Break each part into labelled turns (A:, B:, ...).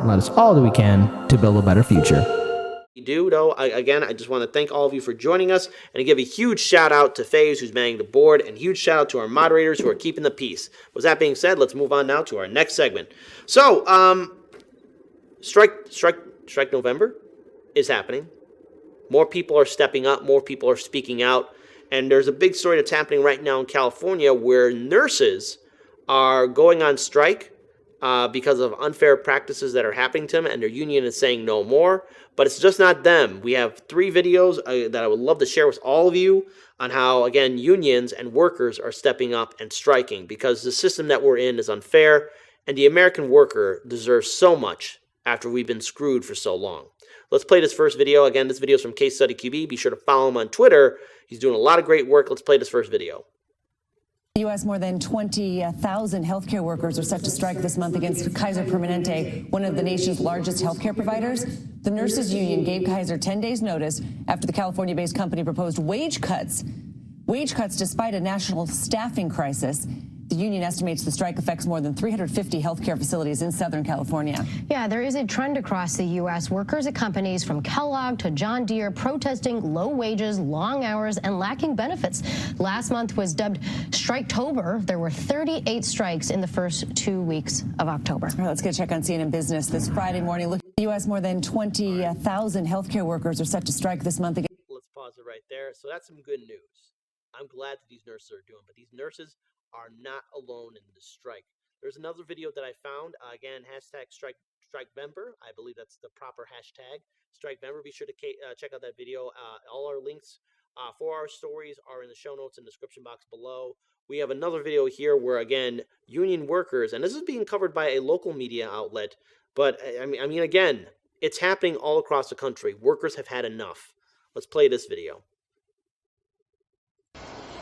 A: and let us all do we can to build a better future.
B: We do, though. Again, I just want to thank all of you for joining us and give a huge shout out to FaZe, who's manning the board, and huge shout out to our moderators who are keeping the peace. With that being said, let's move on now to our next segment. So, Strike November is happening. More people are stepping up. More people are speaking out. And there's a big story that's happening right now in California where nurses are going on strike because of unfair practices that are happening to them, and their union is saying no more. But it's just not them. We have 3 videos that I would love to share with all of you on how, again, unions and workers are stepping up and striking because the system that we're in is unfair, and the American worker deserves so much after we've been screwed for so long. Let's play this first video. Again, this video is from Case Study QB. Be sure to follow him on Twitter. He's doing a lot of great work. Let's play this first video.
C: The U.S. more than 20,000 healthcare workers are set to strike this month against Kaiser Permanente, one of the nation's largest healthcare providers. The nurses union gave Kaiser 10 days notice after the California-based company proposed wage cuts. Wage cuts despite a national staffing crisis. The union estimates the strike affects more than 350 healthcare facilities in Southern California.
D: Yeah, there is a trend across the U.S. Workers at companies from Kellogg to John Deere protesting low wages, long hours, and lacking benefits. Last month was dubbed Striketober. There were 38 strikes in the first 2 weeks of October.
C: All right, let's get a check on CNN Business this Friday morning. Look, the U.S. more than 20,000 healthcare workers are set to strike this month.
B: Let's pause it right there. So that's some good news. I'm glad that these nurses are doing, but these nurses are not alone in the strike. There's another video that I found. Again, hashtag StrikeVember. I believe that's the proper hashtag. StrikeVember. Be sure to check out that video. All our links for our stories are in the show notes and description box below. We have another video here where, again, union workers, and this is being covered by a local media outlet, but I mean, again, it's happening all across the country. Workers have had enough. Let's play this video.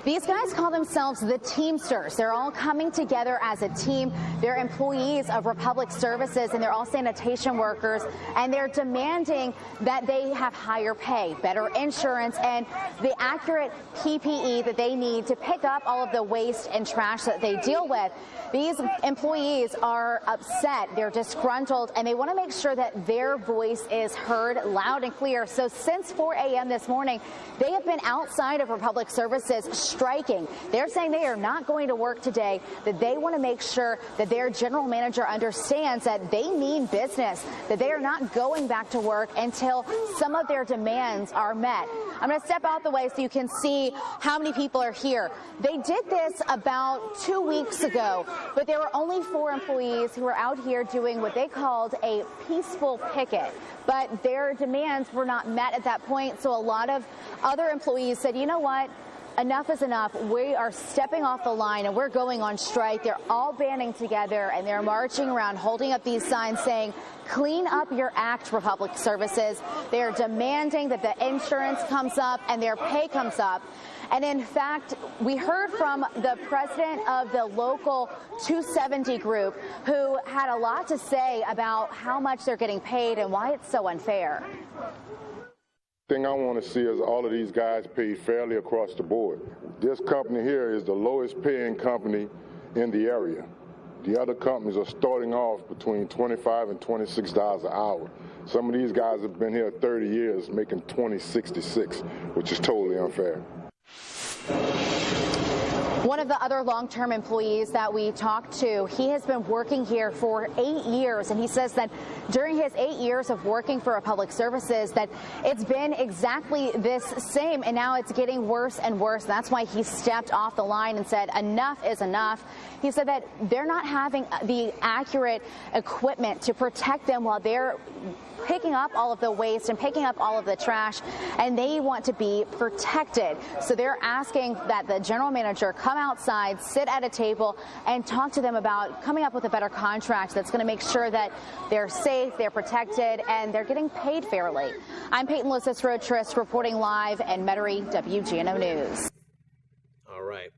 E: These guys call themselves the Teamsters. They're all coming together as a team. They're employees of Republic Services, and they're all sanitation workers, and they're demanding that they have higher pay, better insurance, and the accurate PPE that they need to pick up all of the waste and trash that they deal with. These employees are upset, they're disgruntled, and they want to make sure that their voice is heard loud and clear. So since 4 a.m. this morning, they have been outside of Republic Services striking. They're saying they are not going to work today, that they want to make sure that their general manager understands that they mean business, that they are not going back to work until some of their demands are met. I'm going to step out the way so you can see how many people are here. They did this about 2 weeks ago, but there were only 4 employees who were out here doing what they called a peaceful picket. But their demands were not met at that point, so a lot of other employees said, you know what? Enough is enough. We are stepping off the line and we're going on strike. They're all banding together and they're marching around holding up these signs saying, clean up your act, Republic Services. They're demanding that the insurance comes up and their pay comes up. And in fact, we heard from the president of the local 270 group who had a lot to say about how much they're getting paid and why it's so unfair.
F: Thing I want to see is all of these guys paid fairly across the board. This company here is the lowest paying company in the area. The other companies are starting off between $25 and $26 an hour. Some of these guys have been here 30 years making $20.66, which is totally unfair.
E: One of the other long-term employees that we talked to, he has been working here for 8 years, and he says that during his 8 years of working for Republic Services that it's been exactly this same, and now it's getting worse and worse. That's why he stepped off the line and said enough is enough. He said that they're not having the accurate equipment to protect them while they're picking up all of the waste and picking up all of the trash, and they want to be protected. So they're asking that the general manager come outside, sit at a table, and talk to them about coming up with a better contract that's going to make sure that they're safe, they're protected, and they're getting paid fairly. I'm Peyton Lissis-Rotrist reporting live in Metairie, WGNO News.
B: All right.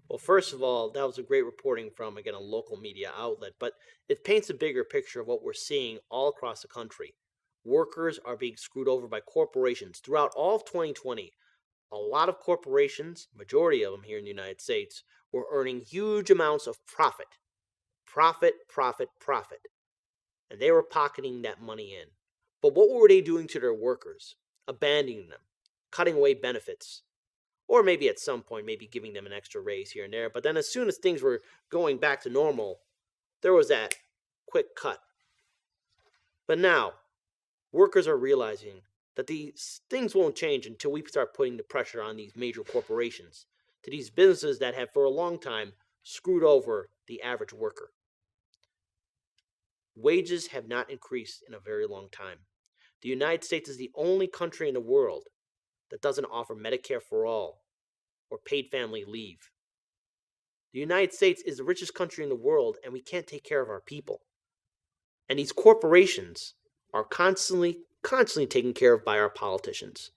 B: Well, first of all, that was a great reporting from, again, a local media outlet, but it paints a bigger picture of what we're seeing all across the country. Workers are being screwed over by corporations throughout all of 2020. A lot of corporations, majority of them here in the United States, were earning huge amounts of profit. Profit, profit, profit. and they were pocketing that money in. But what were they doing to their workers? Abandoning them, cutting away benefits, or maybe at some point, maybe giving them an extra raise here and there. But then as soon as things were going back to normal, there was that quick cut. But now, workers are realizing that these things won't change until we start putting the pressure on these major corporations, to these businesses that have for a long time screwed over the average worker. Wages have not increased in a very long time. The United States is the only country in the world that doesn't offer Medicare for all or paid family leave. The United States is the richest country in the world, and we can't take care of our people. And these corporations are constantly taken care of by our politicians.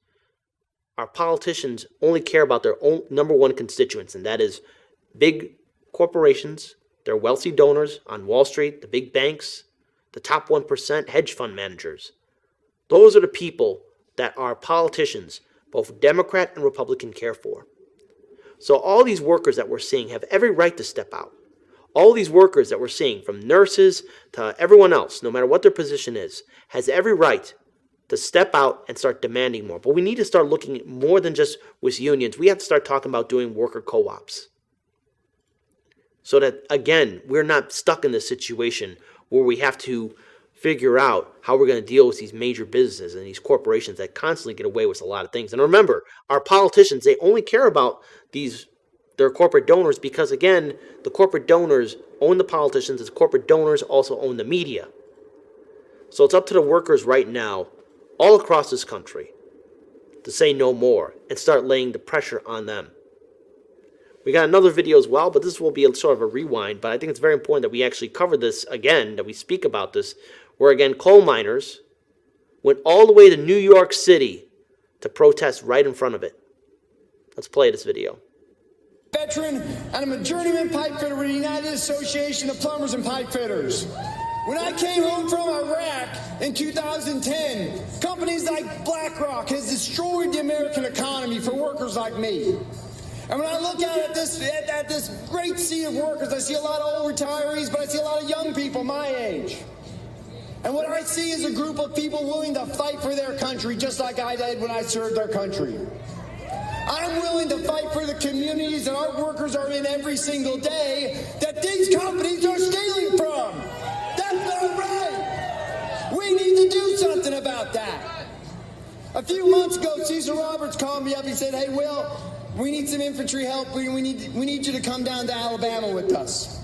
B: Our politicians only care about their own number one constituents, and that is big corporations, their wealthy donors on Wall Street, the big banks, the top 1% hedge fund managers. Those are the people that our politicians, both Democrat and Republican, care for. So all these workers that we're seeing have every right to step out. All these workers that we're seeing, from nurses to everyone else, no matter what their position is, has every right to step out and start demanding more. But we need to start looking at more than just with unions. We have to start talking about doing worker co-ops. So that, again, we're not stuck in this situation where we have to figure out how we're going to deal with these major businesses and these corporations that constantly get away with a lot of things. And remember, our politicians, they only care about their corporate donors because, again, the corporate donors own the politicians. The corporate donors also own the media. So it's up to the workers right now, all across this country, to say no more and start laying the pressure on them. We got another video as well, but this will be sort of a rewind. But I think it's very important that we actually cover this again, that we speak about this, where, again, coal miners went all the way to New York City to protest right in front of it. Let's play this video.
G: Veteran, and I'm a journeyman pipe fitter with the United Association of Plumbers and Pipe Fitters. When I came home from Iraq in 2010, companies like BlackRock has destroyed the American economy for workers like me. And when I look at this great sea of workers, I see a lot of old retirees, but I see a lot of young people my age. And what I see is a group of people willing to fight for their country, just like I did when I served our country. I'm willing to fight for the communities that our workers are in every single day that these companies are stealing from. That's not right. We need to do something about that. A few months ago, Cecil Roberts called me up. He said, "Hey, Will, we need some infantry help. We need you to come down to Alabama with us."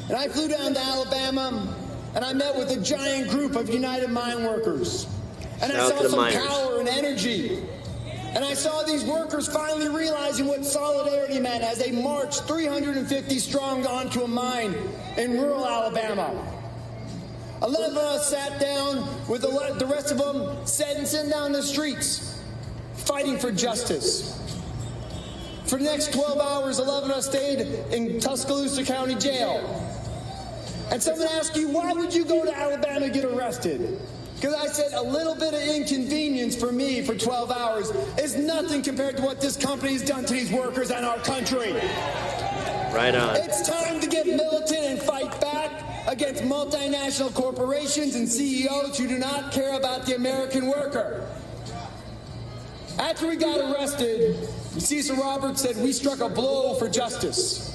G: And I flew down to Alabama, and I met with a giant group of United Mine Workers. And I saw some power and energy. And I saw these workers finally realizing what solidarity meant as they marched 350 strong onto a mine in rural Alabama. 11 of us sat down with the rest of them sitting down the streets, fighting for justice. For the next 12 hours, 11 of us stayed in Tuscaloosa County Jail. And someone asked you, why would you go to Alabama to get arrested? Because I said a little bit of inconvenience for me for 12 hours is nothing compared to what this company has done to these workers and our country.
B: Right on.
G: It's time to get militant and fight back against multinational corporations and CEOs who do not care about the American worker. After we got arrested, Cecil Roberts said we struck a blow for justice.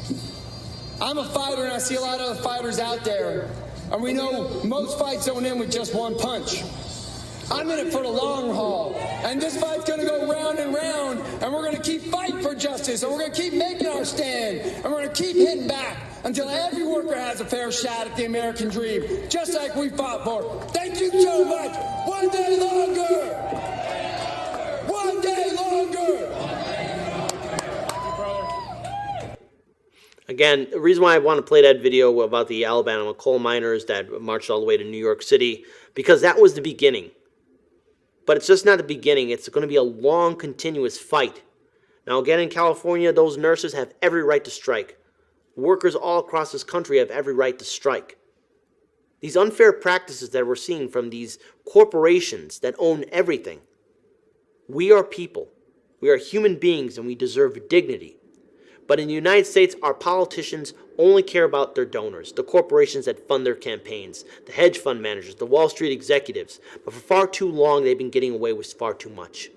G: I'm a fighter, and I see a lot of other fighters out there. And we know most fights don't end with just one punch. I'm in it for the long haul. And this fight's going to go round and round. And we're going to keep fighting for justice. And we're going to keep making our stand. And we're going to keep hitting back until every worker has a fair shot at the American dream, just like we fought for. Thank you so much. One day longer. One day longer.
B: Again, the reason why I want to play that video about the Alabama coal miners that marched all the way to New York City, because that was the beginning. But it's just not the beginning. It's going to be a long, continuous fight. Now, again, in California, those nurses have every right to strike. Workers all across this country have every right to strike. These unfair practices that we're seeing from these corporations that own everything. We are people. We are human beings, and we deserve dignity. But in the United States, our politicians only care about their donors, the corporations that fund their campaigns, the hedge fund managers, the Wall Street executives. But for far too long, they've been getting away with far too much.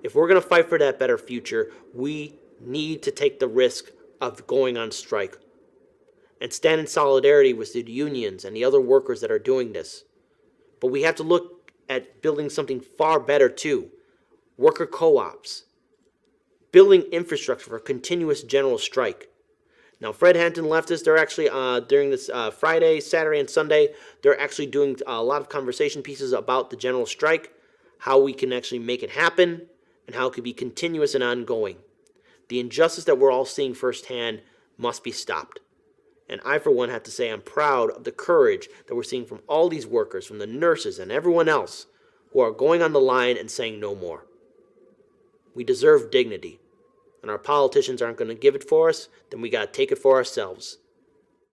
B: If we're going to fight for that better future, we need to take the risk of going on strike and stand in solidarity with the unions and the other workers that are doing this. But we have to look at building something far better too. Worker co-ops. Building infrastructure for a continuous general strike. Now, Fred Hampton leftists, they're actually, during this Friday, Saturday, and Sunday, they're actually doing a lot of conversation pieces about the general strike, how we can actually make it happen, and how it can be continuous and ongoing. The injustice that we're all seeing firsthand must be stopped. And I, for one, have to say I'm proud of the courage that we're seeing from all these workers, from the nurses and everyone else who are going on the line and saying no more. We deserve dignity. And our politicians aren't going to give it for us, then we got to take it for ourselves.